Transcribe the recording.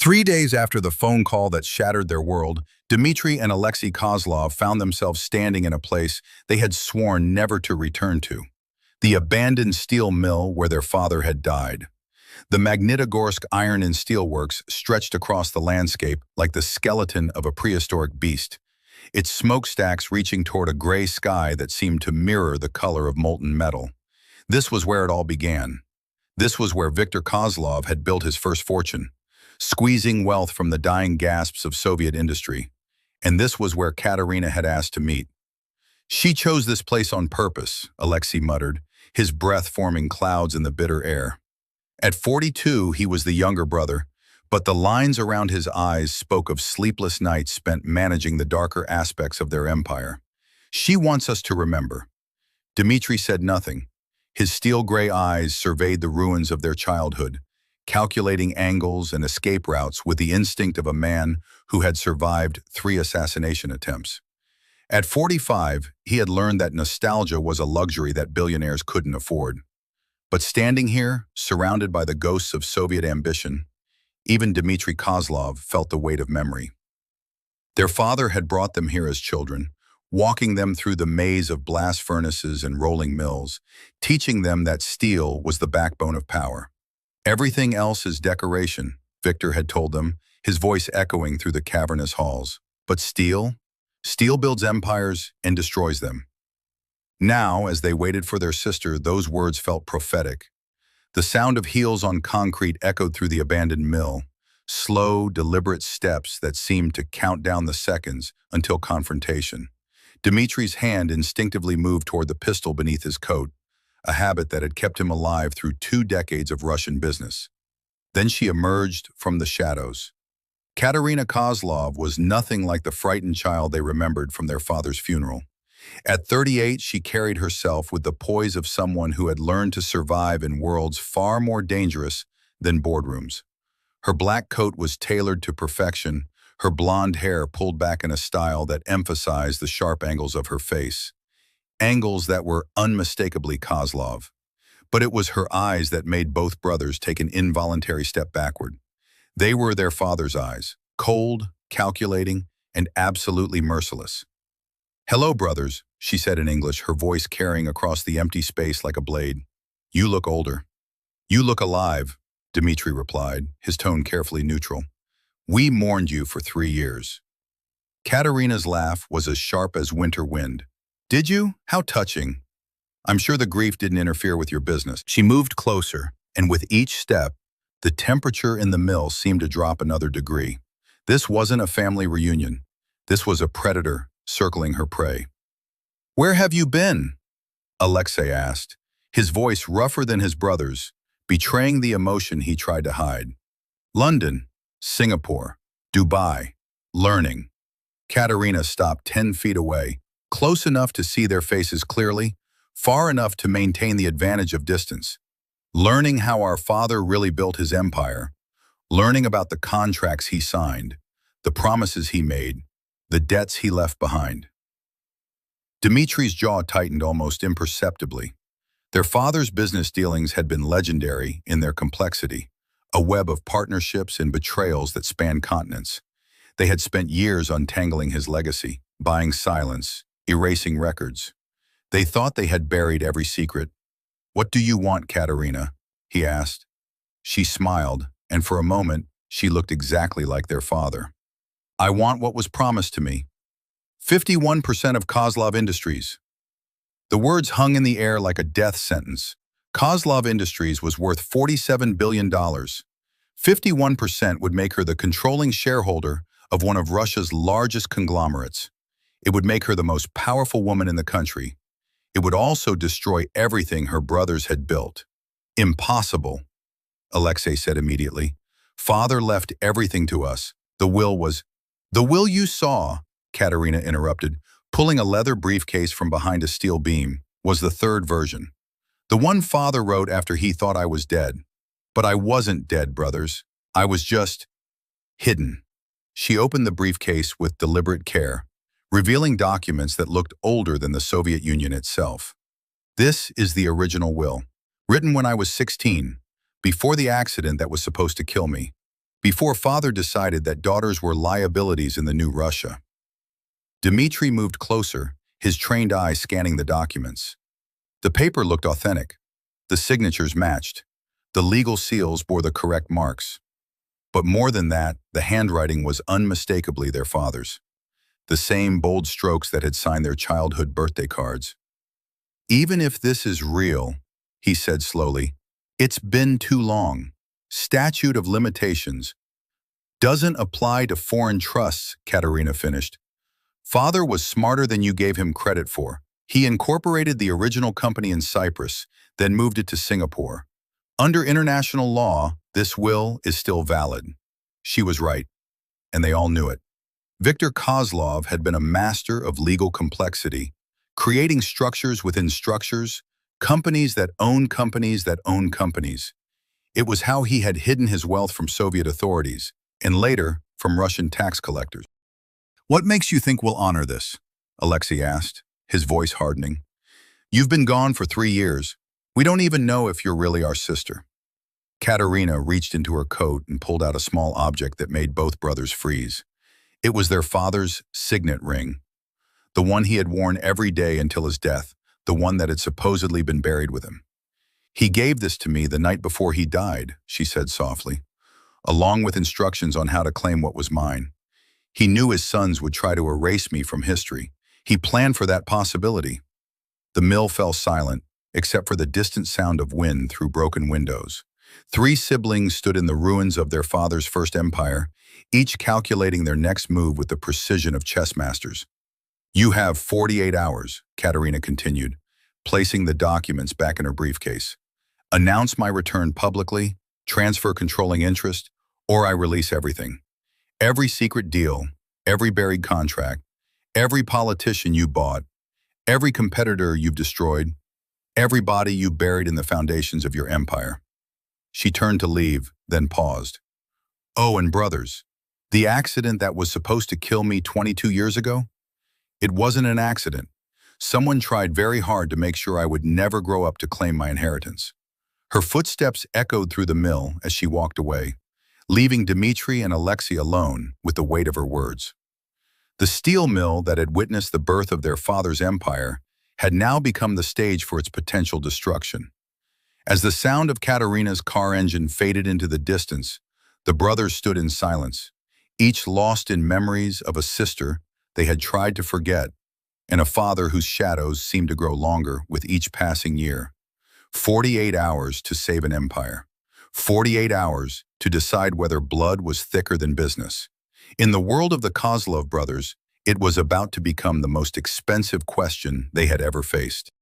3 days after the phone call that shattered their world, Dmitry and Alexei Kozlov found themselves standing in a place they had sworn never to return to. The abandoned steel mill where their father had died. The Magnitogorsk Iron and Steel Works stretched across the landscape like the skeleton of a prehistoric beast, its smokestacks reaching toward a gray sky that seemed to mirror the color of molten metal. This was where it all began. This was where Viktor Kozlov had built his first fortune, squeezing wealth from the dying gasps of Soviet industry. And this was where Katerina had asked to meet. She chose this place on purpose, Alexei muttered, his breath forming clouds in the bitter air. At 42, he was the younger brother, but the lines around his eyes spoke of sleepless nights spent managing the darker aspects of their empire. She wants us to remember. Dmitry said nothing. His steel-gray eyes surveyed the ruins of their childhood, calculating angles and escape routes with the instinct of a man who had survived 3 assassination attempts. At 45, he had learned that nostalgia was a luxury that billionaires couldn't afford. But standing here, surrounded by the ghosts of Soviet ambition, even Dmitry Kozlov felt the weight of memory. Their father had brought them here as children, walking them through the maze of blast furnaces and rolling mills, teaching them that steel was the backbone of power. Everything else is decoration, Victor had told them, his voice echoing through the cavernous halls. But steel? Steel builds empires and destroys them. Now, as they waited for their sister, those words felt prophetic. The sound of heels on concrete echoed through the abandoned mill, slow, deliberate steps that seemed to count down the seconds until confrontation. Dmitry's hand instinctively moved toward the pistol beneath his coat, a habit that had kept him alive through 2 decades of Russian business. Then she emerged from the shadows. Katerina Kozlov was nothing like the frightened child they remembered from their father's funeral. At 38, she carried herself with the poise of someone who had learned to survive in worlds far more dangerous than boardrooms. Her black coat was tailored to perfection, her blonde hair pulled back in a style that emphasized the sharp angles of her face. Angles that were unmistakably Kozlov. But it was her eyes that made both brothers take an involuntary step backward. They were their father's eyes, cold, calculating, and absolutely merciless. "Hello, brothers," she said in English, her voice carrying across the empty space like a blade. "You look older." "You look alive," Dmitry replied, his tone carefully neutral. "We mourned you for 3 years." Katerina's laugh was as sharp as winter wind. "Did you? How touching. I'm sure the grief didn't interfere with your business." She moved closer, and with each step, the temperature in the mill seemed to drop another degree. This wasn't a family reunion. This was a predator circling her prey. "Where have you been?" Alexei asked, his voice rougher than his brother's, betraying the emotion he tried to hide. "London, Singapore, Dubai, learning." Katerina stopped 10 feet away, close enough to see their faces clearly, far enough to maintain the advantage of distance. "Learning how our father really built his empire, learning about the contracts he signed, the promises he made, the debts he left behind." Dmitry's jaw tightened almost imperceptibly. Their father's business dealings had been legendary in their complexity, a web of partnerships and betrayals that spanned continents. They had spent years untangling his legacy, buying silence, erasing records. They thought they had buried every secret. "What do you want, Katerina?" he asked. She smiled, and for a moment, she looked exactly like their father. "I want what was promised to me. 51% of Kozlov Industries." The words hung in the air like a death sentence. Kozlov Industries was worth $47 billion. 51% would make her the controlling shareholder of one of Russia's largest conglomerates. It would make her the most powerful woman in the country. It would also destroy everything her brothers had built. "Impossible," Alexei said immediately. "Father left everything to us. The will was—" "The will you saw," Katerina interrupted, pulling a leather briefcase from behind a steel beam, "was the third version. The one Father wrote after he thought I was dead. But I wasn't dead, brothers. I was just hidden." She opened the briefcase with deliberate care, revealing documents that looked older than the Soviet Union itself. "This is the original will, written when I was 16, before the accident that was supposed to kill me. before father decided that daughters were liabilities in the new Russia. Dmitry moved closer, his trained eye scanning the documents. The paper looked authentic. The signatures matched. The legal seals bore the correct marks. But more than that, the handwriting was unmistakably their father's. The same bold strokes that had signed their childhood birthday cards. "Even if this is real," he said slowly, "it's been too long. Statute of limitations. Doesn't apply to foreign trusts," Katerina finished. "Father was smarter than you gave him credit for. He incorporated the original company in Cyprus, then moved it to Singapore. Under international law, this will is still valid." She was right, and they all knew it. Viktor Kozlov had been a master of legal complexity, creating structures within structures, companies that own companies that own companies. It was how he had hidden his wealth from Soviet authorities, and later, from Russian tax collectors. "What makes you think we'll honor this?" Alexei asked, his voice hardening. "You've been gone for 3 years. We don't even know if you're really our sister." Katerina reached into her coat and pulled out a small object that made both brothers freeze. It was their father's signet ring, the one he had worn every day until his death, the one that had supposedly been buried with him. "He gave this to me the night before he died," she said softly, "along with instructions on how to claim what was mine. He knew his sons would try to erase me from history. He planned for that possibility." The mill fell silent, except for the distant sound of wind through broken windows. 3 siblings stood in the ruins of their father's first empire, each calculating their next move with the precision of chess masters. "You have 48 hours, Katerina continued, placing the documents back in her briefcase. "Announce my return publicly, transfer controlling interest, or I release everything. Every secret deal, every buried contract, every politician you bought, every competitor you've destroyed, every body you buried in the foundations of your empire." She turned to leave, then paused. "Oh, and brothers, the accident that was supposed to kill me 22 years ago? It wasn't an accident. Someone tried very hard to make sure I would never grow up to claim my inheritance." Her footsteps echoed through the mill as she walked away, leaving Dmitry and Alexei alone with the weight of her words. The steel mill that had witnessed the birth of their father's empire had now become the stage for its potential destruction. As the sound of Katerina's car engine faded into the distance, the brothers stood in silence, each lost in memories of a sister they had tried to forget, and a father whose shadows seemed to grow longer with each passing year. 48 hours to save an empire. 48 hours to decide whether blood was thicker than business. In the world of the Kozlov brothers, it was about to become the most expensive question they had ever faced.